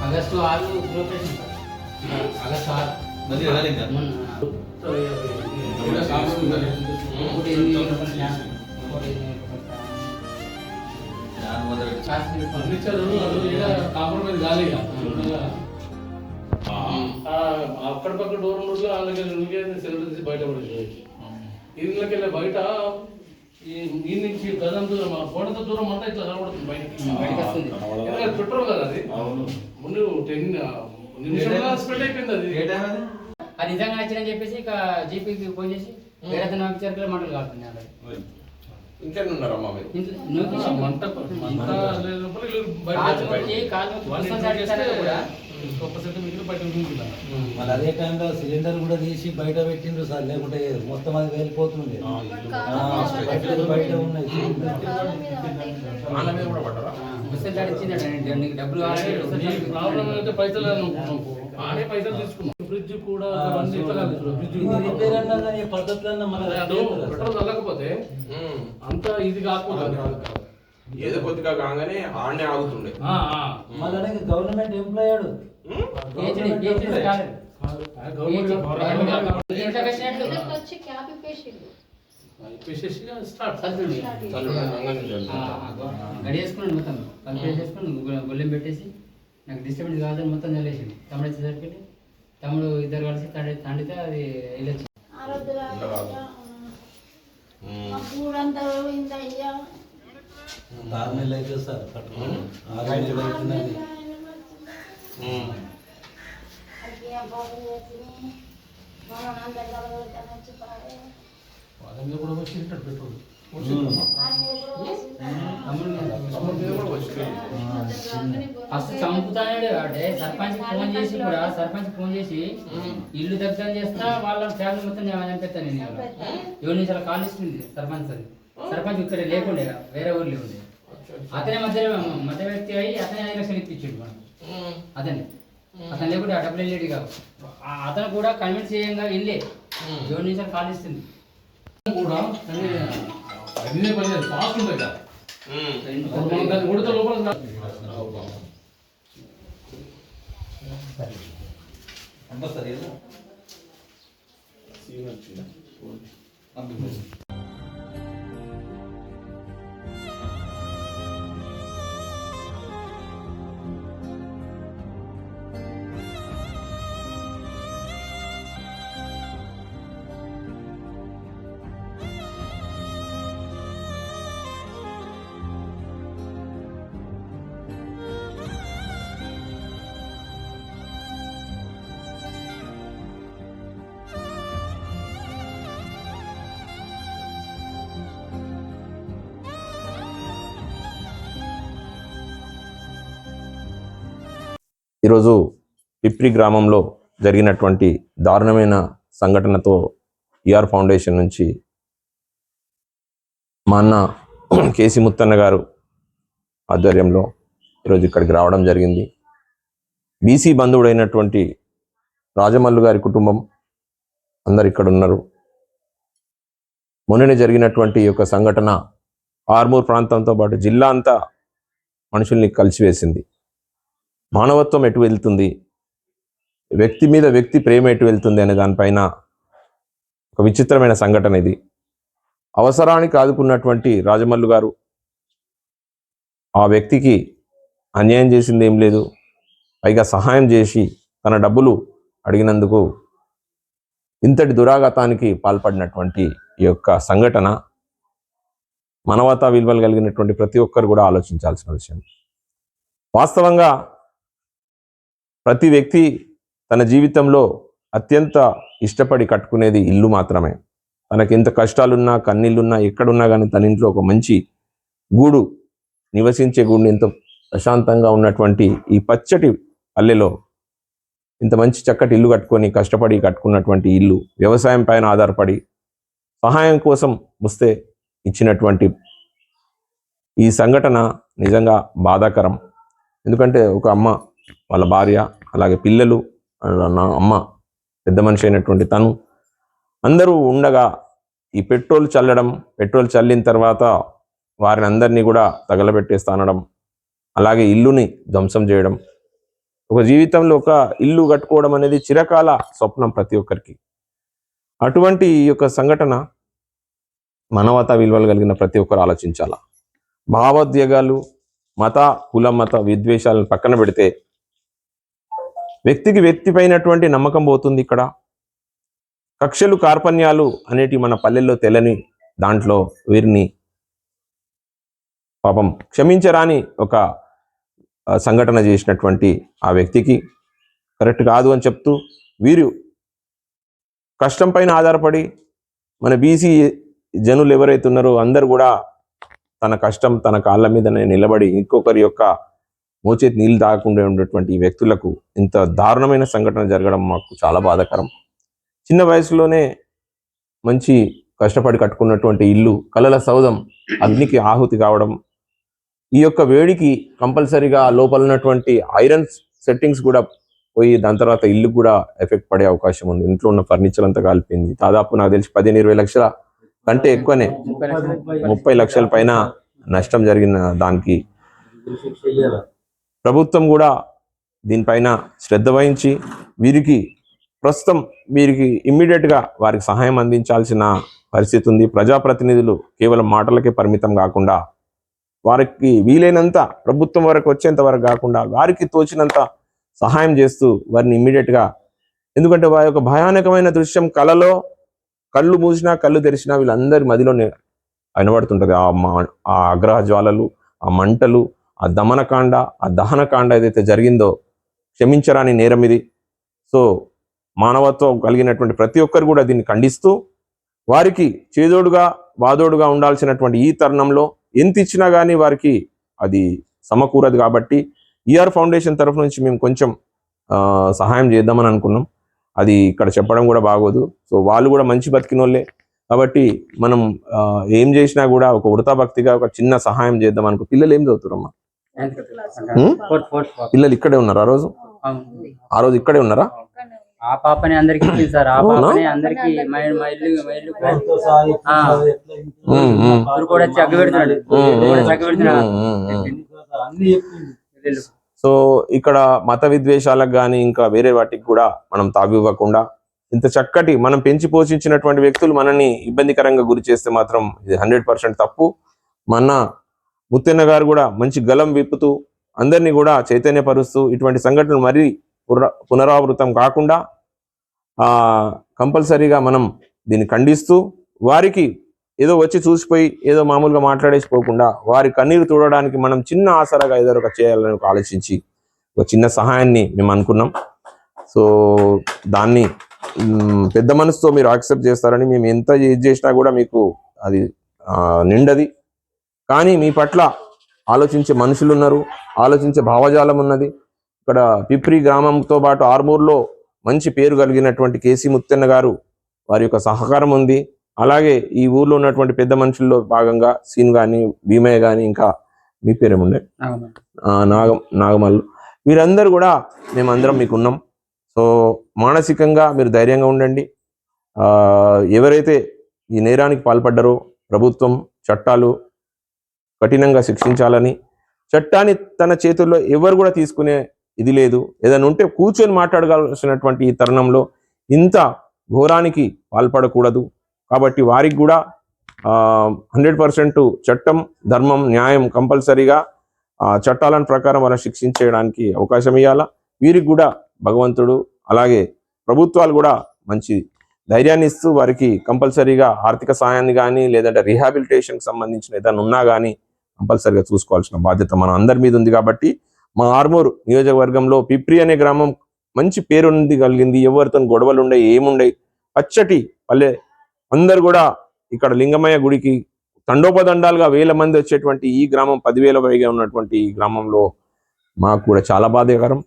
August 6 గ్రూపేషన్ August 6 compromise కాలే అక్కడ పక్క డోర్ నుండి వాళ్ళకి సెలవు బయటపడేది ఇళ్ళకి వెళ్ళే బయట ఈ నుంచి గజం దూరం గోడంత దూరం అంతా ఇట్లా కనబడుతుంది బయటకి పెట్రోల్ కదా అది ముందు 10 నిమిషాలు స్పెండ్ అయిపోయింది అది అది నిజంగా నచ్చిందని చెప్పేసి ఇక జీపీకి ఫోన్ చేసి వేరే ఆఫీసర్కి మాటలు కాడుతున్నాయి ఇంకేన్నారమ్మా మళ్ళీ అదే టైంలో సిలిండర్ కూడా తీసి బయట పెట్టిండ్రు సార్, లేకుంటే మొత్తం అది వెళ్ళిపోతుంది. బయట ఉన్నాయి డబ్బులు పైసలు తీసుకున్నాం. ఫ్రిడ్జ్ కూడా రిపేర్ అన్నా కానీ పద్ధతులన్నా పెట్రోల్ తగ్గకపోతే అంత ఇది కాకపోతే ఏదో కొద్దిగా కాగానే ఆడనే ఆగుతుండే. మళ్ళీ గవర్నమెంట్ ఎంప్లాయ్ గడియేసుకున్నాడు మొత్తం కంప్లీట్ చేసుకుని గొల్లెం పెట్టేసి నాకు డిస్టర్బెన్స్ కాదని మొత్తం చల్లేసింది. తమ్ముడు వచ్చేసరికి తమ్ముడు ఇద్దరు కలిసి తండితే అది వెళ్ళొచ్చి దారుణాలు అయితే సార్ అవుతుందండి. కూడా వచ్చి పెట్రోల్ ఫస్ట్ చంపుతానే అంటే సర్పంచ్ ఫోన్ చేసి ఇల్లు దగ్గర చేస్తా వాళ్ళ ఫ్యామిలీ మొత్తం చంపేస్తాను నేను. 7 నిమిషాల కాల్ ఇస్తుంది సర్పంచ్. అది సర్పంచ్ ఇక్కడ లేకుండే వేరే ఊర్లో ఉండే. అతనే మధ్య వ్యక్తి అయ్యి అతనే 5 లక్షలు ఇప్పించాడు మనం. అతను లేకుంటే ఆ డబ్బులు వెళ్ళేది కాదు. అతను కూడా కన్విన్స్ చేయంగా వెళ్ళే 7 నిమిషాలు కాల్ ఇస్తుంది కూడా ఫాస్ట్ ఉంటాయి కదా దాన్ని ఉడత లోపల ఈరోజు పిప్రి గ్రామంలో జరిగినటువంటి దారుణమైన సంఘటనతో ఈఆర్ ఫౌండేషన్ నుంచి మా అన్న కేసీ ముత్తన్న గారు ఆధ్వర్యంలో ఈరోజు ఇక్కడికి రావడం జరిగింది. బీసీ బంధువుడైనటువంటి రాజమల్లు గారి కుటుంబం అందరు ఇక్కడ ఉన్నారు. మొన్ననే జరిగినటువంటి ఈ యొక్క సంఘటన ఆర్మూర్ ప్రాంతంతో పాటు జిల్లా అంతా మనుషుల్ని కలిసివేసింది. మానవత్వం ఎటు వెళ్తుంది, వ్యక్తి మీద వ్యక్తి ప్రేమ ఎటు వెళ్తుంది అనే దానిపైన ఒక విచిత్రమైన సంఘటన ఇది. అవసరానికి ఆదుకున్నటువంటి రాజమల్లు గారు ఆ వ్యక్తికి అన్యాయం చేసింది ఏం లేదు, పైగా సహాయం చేసి తన డబ్బులు అడిగినందుకు ఇంతటి దురాఘాతానికి పాల్పడినటువంటి ఈ యొక్క సంఘటన మానవతా విలువలు కలిగినటువంటి ప్రతి ఒక్కరు కూడా ఆలోచించాల్సిన విషయం. వాస్తవంగా ప్రతి వ్యక్తి తన జీవితంలో అత్యంత ఇష్టపడి కట్టుకునేది ఇల్లు మాత్రమే. తనకి ఎంత కష్టాలున్నా కన్నీళ్ళున్నా ఎక్కడున్నా కానీ తన ఇంట్లో ఒక మంచి గూడు, నివసించే గూడుని ఎంతో ప్రశాంతంగా ఉన్నటువంటి ఈ పచ్చటి పల్లెలో ఇంత మంచి చక్కటి ఇల్లు కట్టుకొని కష్టపడి కట్టుకున్నటువంటి ఇల్లు వ్యవసాయం పైన ఆధారపడి సహాయం కోసం వస్తే ఇచ్చినటువంటి ఈ సంఘటన నిజంగా బాధాకరం. ఎందుకంటే ఒక అమ్మ వాళ్ళ భార్య అలాగే పిల్లలు, నా అమ్మ పెద్ద మనిషి అయినటువంటి తను అందరూ ఉండగా ఈ పెట్రోల్ చల్లిన తర్వాత వారిని అందరినీ కూడా తగలబెట్టేస్తా అనడం, అలాగే ఇల్లుని ధ్వంసం చేయడం. ఒక జీవితంలో ఒక ఇల్లు కట్టుకోవడం అనేది చిరకాల స్వప్నం ప్రతి ఒక్కరికి. అటువంటి ఈ యొక్క సంఘటన మానవతా విలువలు కలిగిన ప్రతి ఒక్కరు ఆలోచించాల. భావోద్వేగాలు, కుల మత విద్వేషాలను పక్కన పెడితే వ్యక్తి పైనటువంటి నమ్మకం పోతుంది. ఇక్కడ కక్షలు కార్పణ్యాలు అనేటి మన పల్లెల్లో తెలని దాంట్లో వీరిని పాపం క్షమించరాని ఒక సంఘటన చేసినటువంటి ఆ వ్యక్తికి కరెక్ట్ కాదు అని చెప్తూ, వీరు కష్టం పైన ఆధారపడి మన బీసీ జనులు ఎవరైతే ఉన్నారో అందరు కూడా తన కష్టం తన కాళ్ళ మీదనే నిలబడి ఇంకొకరి యొక్క మోచేతి నీళ్ళు తాగకుండా ఉన్నటువంటి ఈ వ్యక్తులకు ఇంత దారుణమైన సంఘటన జరగడం మాకు చాలా బాధాకరం. చిన్న వయసులోనే మంచి కష్టపడి కట్టుకున్నటువంటి ఇల్లు కలల సౌధం అగ్నికి ఆహుతి కావడం, ఈ యొక్క వేడికి కంపల్సరీగా లోపల ఉన్నటువంటి ఐరన్ సెట్టింగ్స్ కూడా పోయి దాని తర్వాత ఇల్లు కూడా ఎఫెక్ట్ పడే అవకాశం ఉంది. ఇంట్లో ఉన్న ఫర్నిచర్ అంతా కాలిపోయింది. దాదాపు నాకు తెలిసి 15-20 లక్షల కంటే ఎక్కువనే, 30 లక్షల పైన నష్టం జరిగిన దానికి ప్రభుత్వం కూడా దీనిపైన శ్రద్ధ వహించి వీరికి ఇమ్మీడియట్గా వారికి సహాయం అందించాల్సిన పరిస్థితి ఉంది. ప్రజాప్రతినిధులు కేవలం మాటలకే పరిమితం కాకుండా వారికి వీలైనంత ప్రభుత్వం వరకు వచ్చేంత వరకు కాకుండా వారికి తోచినంత సహాయం చేస్తూ వారిని ఇమ్మీడియట్గా, ఎందుకంటే వారి యొక్క భయానకమైన దృశ్యం కళ్ళు మూసినా కళ్ళు తెరిచినా వీళ్ళందరి మదిలోనే వినబడుతుంటది. ఆ ఆగ్రహ జ్వాలలు, ఆ మంటలు, ఆ దమనకాండ, ఆ దహనకాండ ఏదైతే జరిగిందో క్షమించరాని నేరం ఇది. సో మానవత్వం కలిగినటువంటి ప్రతి ఒక్కరు కూడా దీన్ని ఖండిస్తూ, వారికి చేదోడుగా వాదోడుగా ఉండాల్సినటువంటి ఈ తరుణంలో ఎంత ఇచ్చినా కానీ వారికి అది సమకూరదు. కాబట్టి ఈఆర్ ఫౌండేషన్ తరఫు నుంచి మేము కొంచెం సహాయం చేద్దామని అనుకున్నాం. అది ఇక్కడ చెప్పడం కూడా బాగోదు. సో వాళ్ళు కూడా మంచి బతికినోళ్ళే కాబట్టి మనం ఏం చేసినా కూడా ఒక ఉడతా భక్తిగా ఒక చిన్న సహాయం చేద్దాం అనుకో. పిల్లలు ఏం చదువుతారమ్మా? పిల్లలు ఇక్కడే ఉన్నారు ఆ రోజు ఇక్కడే ఉన్నారా? ఆ పాపని అందరికి ఇచ్చింది సార్. ఆ పాపని అందరికి కూడా చక్కబెడుతున్నాడు. సో ఇక్కడ మత విద్వేషాలకు కానీ ఇంకా వేరే వాటికి కూడా మనం తావివ్వకుండా ఇంత చక్కటి మనం పెంచి పోషించినటువంటి వ్యక్తులు మనల్ని ఇబ్బందికరంగా గురి చేస్తే మాత్రం ఇది 100% తప్పు. మన ముత్తెన్న గారు కూడా మంచి గలం విప్పుతూ అందరినీ కూడా చైతన్యపరుస్తూ ఇటువంటి సంఘటనలు మరీ పునరావృతం కాకుండా కంపల్సరీగా మనం దీన్ని ఖండిస్తూ, వారికి ఏదో వచ్చి చూసిపోయి ఏదో మామూలుగా మాట్లాడేసిపోకుండా వారి కన్నీరు చూడడానికి మనం చిన్న ఆసరాగా ఏదో ఒక చేయాలని ఆలోచించి ఒక చిన్న సహాయాన్ని మేము అనుకున్నాం. సో దాన్ని పెద్ద మనసుతో మీరు యాక్సెప్ట్ చేస్తారని, మేము ఎంత ఏది చేసినా కూడా మీకు అది నిండది. కానీ మీ పట్ల ఆలోచించే మనుషులు ఉన్నారు, ఆలోచించే భావజాలం ఉన్నది. ఇక్కడ పిప్రి గ్రామంతో పాటు ఆర్మూర్లో మంచి పేరు కలిగినటువంటి కేసీ ముత్తెన్న గారు వారి యొక్క సహకారం ఉంది. అలాగే ఈ ఊర్లో ఉన్నటువంటి పెద్ద మనుషుల్లో భాగంగా సీన్ కానీ, భీమయ్య కానీ, ఇంకా మీ పేరేముండే నాగమల్లు, వీరందరూ కూడా మేమందరం మీకు ఉన్నాం. సో మానసికంగా మీరు ధైర్యంగా ఉండండి. ఎవరైతే ఈ నేరానికి పాల్పడ్డారో ప్రభుత్వం చట్టాలు కఠినంగా శిక్షించాలని, చట్టాన్ని తన చేతుల్లో ఎవరు కూడా తీసుకునే ఇది లేదు. ఏదైనా ఉంటే కూర్చొని మాట్లాడగలసినటువంటి ఈ తరుణంలో ఇంత ఘోరానికి పాల్పడకూడదు. కాబట్టి వారికి కూడా 100% చట్టం, ధర్మం, న్యాయం కంపల్సరీగా చట్టాలను ప్రకారం వాళ్ళని శిక్షించడానికి అవకాశం ఇవ్వాలా. వీరికి కూడా భగవంతుడు అలాగే ప్రభుత్వాలు కూడా మంచి ధైర్యాన్ని ఇస్తూ వారికి కంపల్సరీగా ఆర్థిక సాయాన్ని కానీ లేదంటే రీహాబిలిటేషన్కి సంబంధించిన ఏదైనా ఉన్నా కానీ కంపల్సరీగా చూసుకోవాల్సిన బాధ్యత మన అందరి మీద ఉంది. కాబట్టి మా ఆర్మూర్ నియోజకవర్గంలో పిప్రి అనే గ్రామం మంచి పేరుంది కలిగింది. ఎవరితో గొడవలు ఉండే ఏముండే పచ్చటి పల్లె. అందరు కూడా ఇక్కడ లింగమయ్య గుడికి తండోపదండాలుగా 1000 మంది వచ్చేటువంటి ఈ గ్రామం 10,000 పైగా ఉన్నటువంటి ఈ గ్రామంలో మాకు కూడా చాలా బాధాకరం.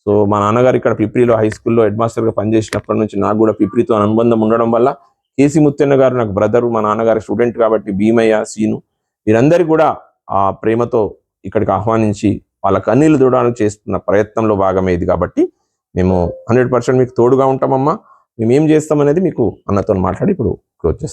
సో మా నాన్నగారు ఇక్కడ పిప్రిలో హై స్కూల్లో హెడ్ మాస్టర్గా పనిచేసినప్పటి నుంచి నాకు కూడా పిప్రితో అనుబంధం ఉండడం వల్ల కేసీ ముత్తెన్న గారు నాకు బ్రదరు, మా నాన్నగారు స్టూడెంట్ కాబట్టి భీమయ్య, సీను వీరందరికీ కూడా ఆ ప్రేమతో ఇక్కడికి ఆహ్వానించి వాళ్ళ కన్నీళ్లు చూడడానికి చేస్తున్న ప్రయత్నంలో భాగమే ఇది. కాబట్టి మేము 100% మీకు తోడుగా ఉంటామమ్మా. మేము ఏం చేస్తామనేది మీకు అన్నతో మాట్లాడి ఇప్పుడు క్లోజ్ చేస్తాం.